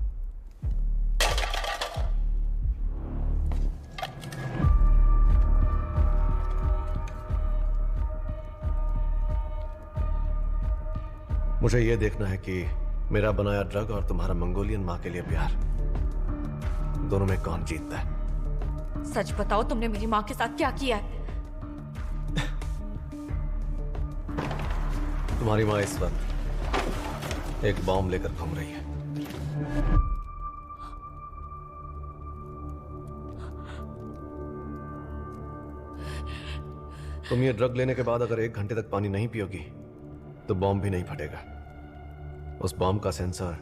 मुझे यह देखना है कि मेरा बनाया ड्रग और तुम्हारा मंगोलियन मां के लिए प्यार, दोनों में कौन जीतता है। सच बताओ, तुमने मेरी माँ के साथ क्या किया है? तुम्हारी मां इस वक्त एक बॉम्ब लेकर घूम रही है। तुम ये ड्रग लेने के बाद अगर 1 घंटे तक पानी नहीं पियोगी तो बॉम्ब भी नहीं फटेगा। उस बॉम्ब का सेंसर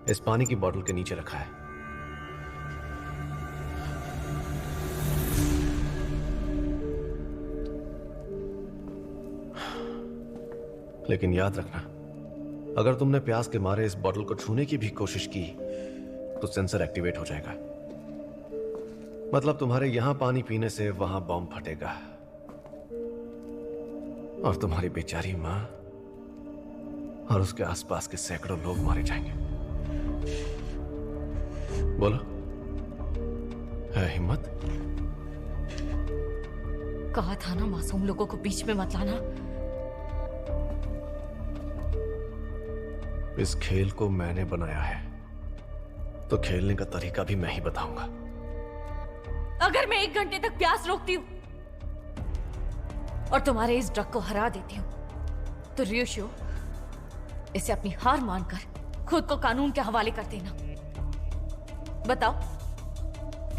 इस पानी की बोतल के नीचे रखा है। लेकिन याद रखना, अगर तुमने प्यास के मारे इस बोतल को छूने की भी कोशिश की तो सेंसर एक्टिवेट हो जाएगा। मतलब तुम्हारे यहां पानी पीने से वहां बॉम्ब फटेगा और तुम्हारी बेचारी मां और उसके आसपास के सैकड़ों लोग मारे जाएंगे। बोलो, है हिम्मत? कहा था ना मासूम लोगों को बीच में मत लाना। इस खेल को मैंने बनाया है तो खेलने का तरीका भी मैं ही बताऊंगा। अगर मैं 1 घंटे तक प्यास रोकती हूँ और तुम्हारे इस ड्रग को हरा देती हूँ तो रियोशियो, इसे अपनी हार मानकर खुद को कानून के हवाले कर देना। बताओ,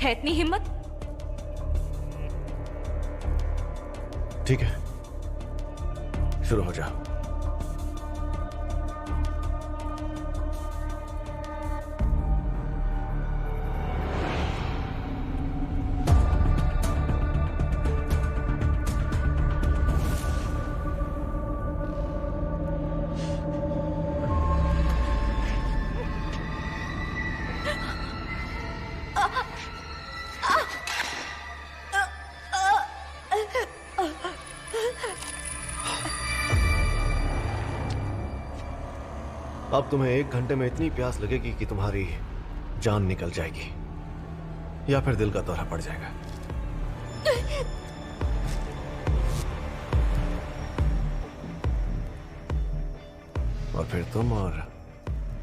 है इतनी हिम्मत? ठीक है, शुरू हो जाओ। अब तुम्हें 1 घंटे में इतनी प्यास लगेगी कि तुम्हारी जान निकल जाएगी या फिर दिल का दौरा पड़ जाएगा। और फिर तुम और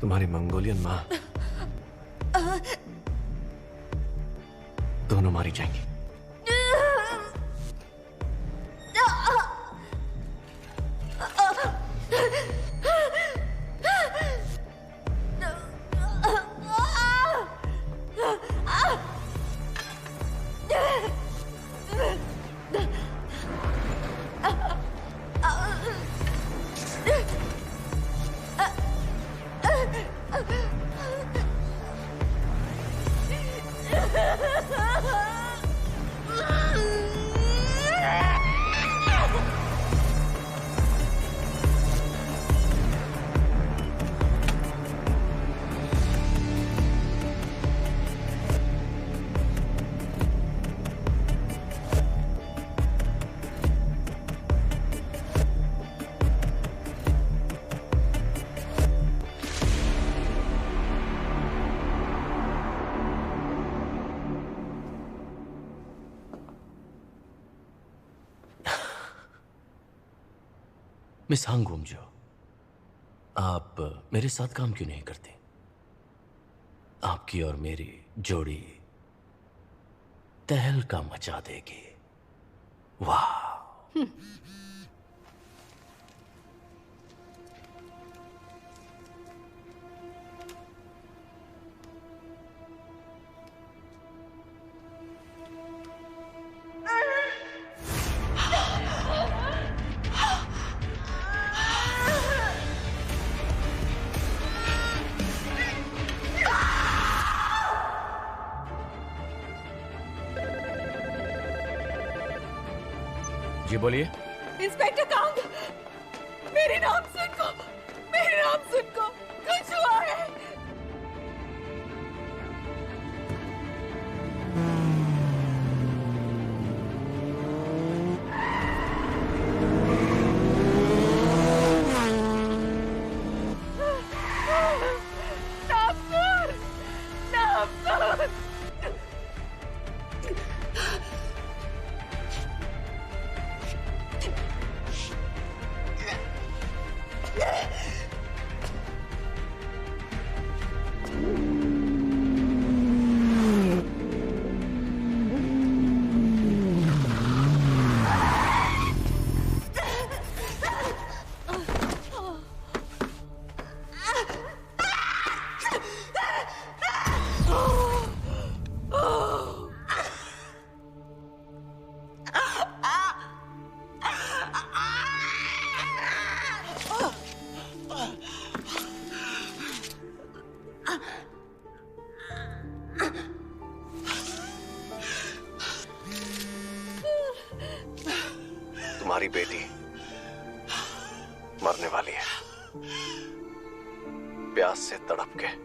तुम्हारी मंगोलियन मां दोनों मारी जाएंगी। मिस हांग गुमजो, आप मेरे साथ काम क्यों नहीं करते? आपकी और मेरी जोड़ी तहलका मचा देगी। वाह! जी बोलिए। इंस्पेक्टर कांग, मेरे नाम सुनको, मेरे नाम सुनको, कुछ हुआ है। तुम्हारी बेटी मरने वाली है, प्यास से तड़प के।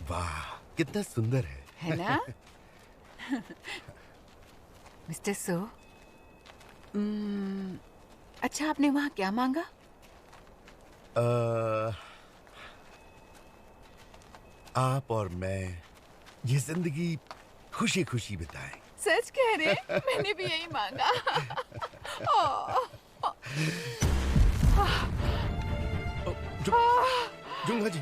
वाह, कितना सुंदर है ना? मिस्टर सो, अच्छा आपने वहाँ क्या मांगा? आप और मैं ये जिंदगी खुशी खुशी बिताएं। सच कह रहे? मैंने भी यही मांगा। जुंगा जी,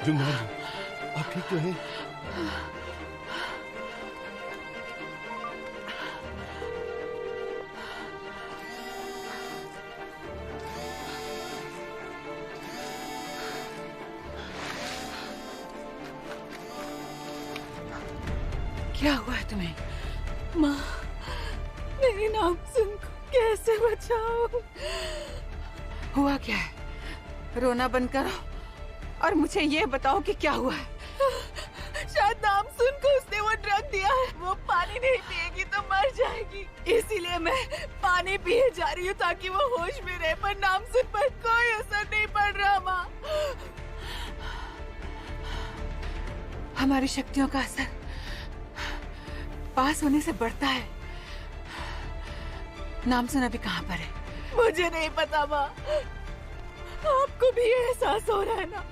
जुंगा जी, आप ठीक तो हैं? क्या हुआ है तुम्हें? माँ, मेरी नामसुन को कैसे बचाओ? हुआ क्या है? रोना बंद करो और मुझे ये बताओ कि क्या हुआ है? शायद नामसुन को उसने वो ड्रग दिया है। वो पानी नहीं पिएगी तो मर जाएगी। इसीलिए मैं पानी पिए जा रही हूँ ताकि वो होश में रहे, पर नामसुन पर कोई असर नहीं पड़ रहा। माँ, हमारी शक्तियों का असर पास होने से बढ़ता है। नामसुन अभी कहाँ पर है? मुझे नहीं पता माँ। आपको भी एहसास हो रहा है ना?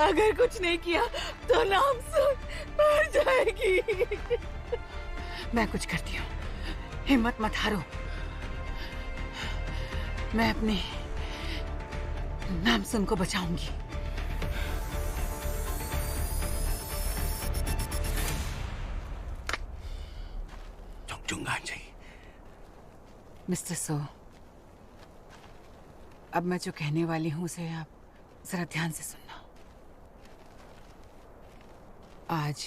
अगर कुछ नहीं किया तो नामसुन मर जाएगी। मैं कुछ करती हूँ, हिम्मत मत हारो। मैं अपनी नामसुन को बचाऊंगी। जुंगा जी, मिस्टर सो, अब मैं जो कहने वाली हूँ उसे आप जरा ध्यान से सुनना। आज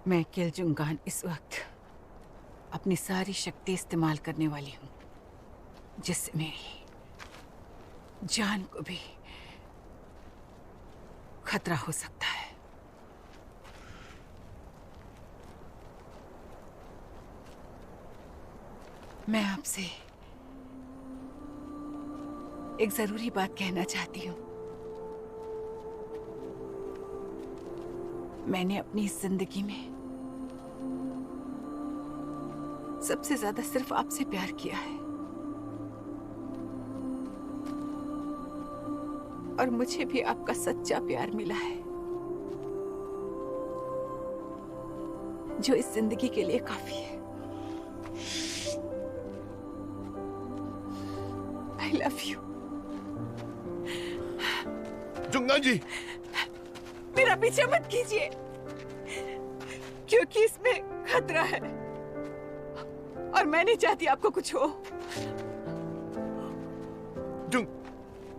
मैं किलजुंगान इस वक्त अपनी सारी शक्ति इस्तेमाल करने वाली हूँ, जिससे मेरी जान को भी खतरा हो सकता है। मैं आपसे एक जरूरी बात कहना चाहती हूँ। मैंने अपनी इस जिंदगी में सबसे ज्यादा सिर्फ आपसे प्यार किया है, और मुझे भी आपका सच्चा प्यार मिला है, जो इस जिंदगी के लिए काफी है। I love you. जुंगा जी, मेरा पीछे मत कीजिए, क्योंकि इसमें खतरा है और मैं नहीं चाहती आपको कुछ हो।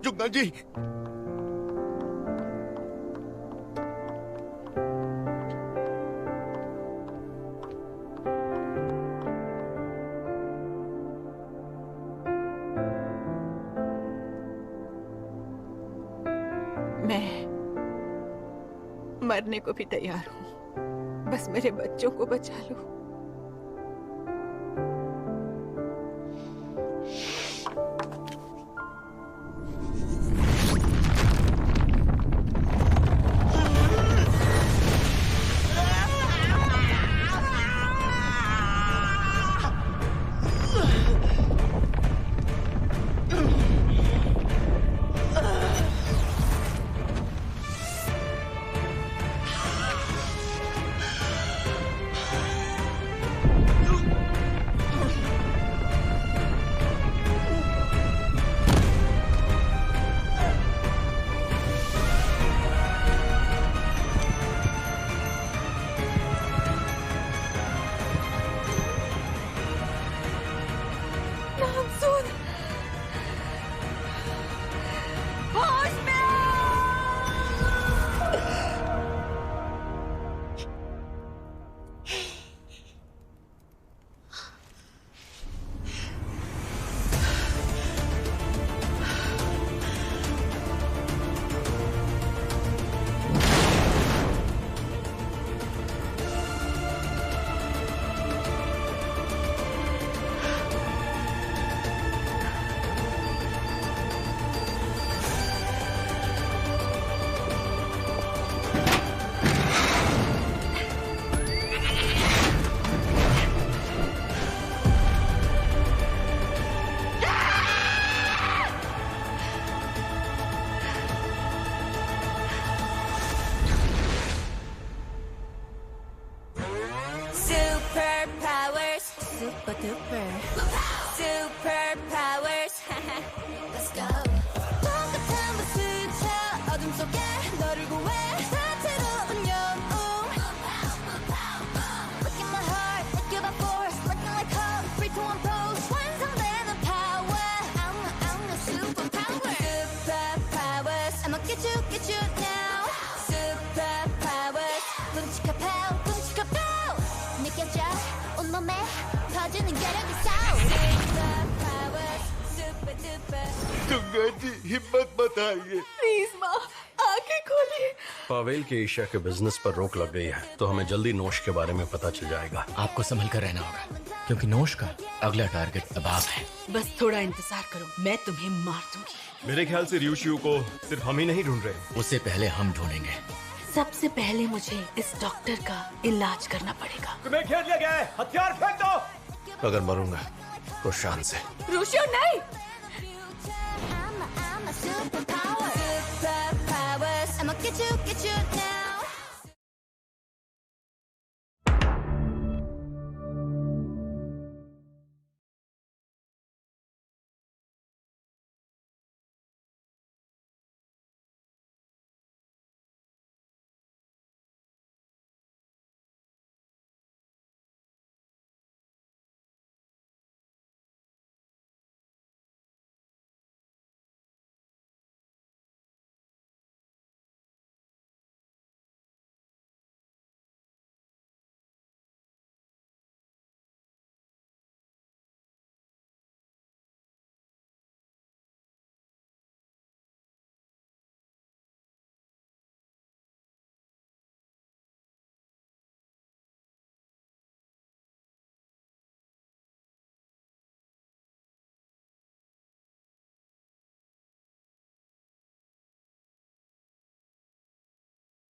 जुंगा जी, मैं मरने को भी तैयार हूँ, बस मेरे बच्चों को बचा लो। super duper superpowers. Let's go. 똑같은 모습 어둠 속에 너를 구해 다채로운 영웅. Look in my heart, like you're by force, looking like hope, free to impose. 완성되는 power. I'm the superpower. Superpowers. I'ma get you now. Superpowers. 끔찍한 power, 끔찍한 power. 느껴져 온몸에 퍼지는 괴력이 sound. Superpowers. Super duper. Junga जी, हिम्मत मत हारिए। प्लीज माँ, आंखें खोलिए। पावेल के ईशा के बिजनेस पर रोक लग गई है, तो हमें जल्दी नोश के बारे में पता चल जाएगा। आपको संभल कर रहना होगा, क्योंकि नोश का अगला टारगेट अबाब है। बस थोड़ा इंतजार करो, मैं तुम्हें मार दूंगी। मेरे ख्याल से रियोशियो को सिर्फ हम ही नहीं ढूंढ रहे, उससे पहले हम ढूंढेंगे। सबसे पहले मुझे इस डॉक्टर का इलाज करना पड़ेगा। तुम्हें घेर लिया गया है, हथियार फेंक दो। अगर मरूंगा तो शान से। रुशियो नहीं। Superpowers. I'ma get you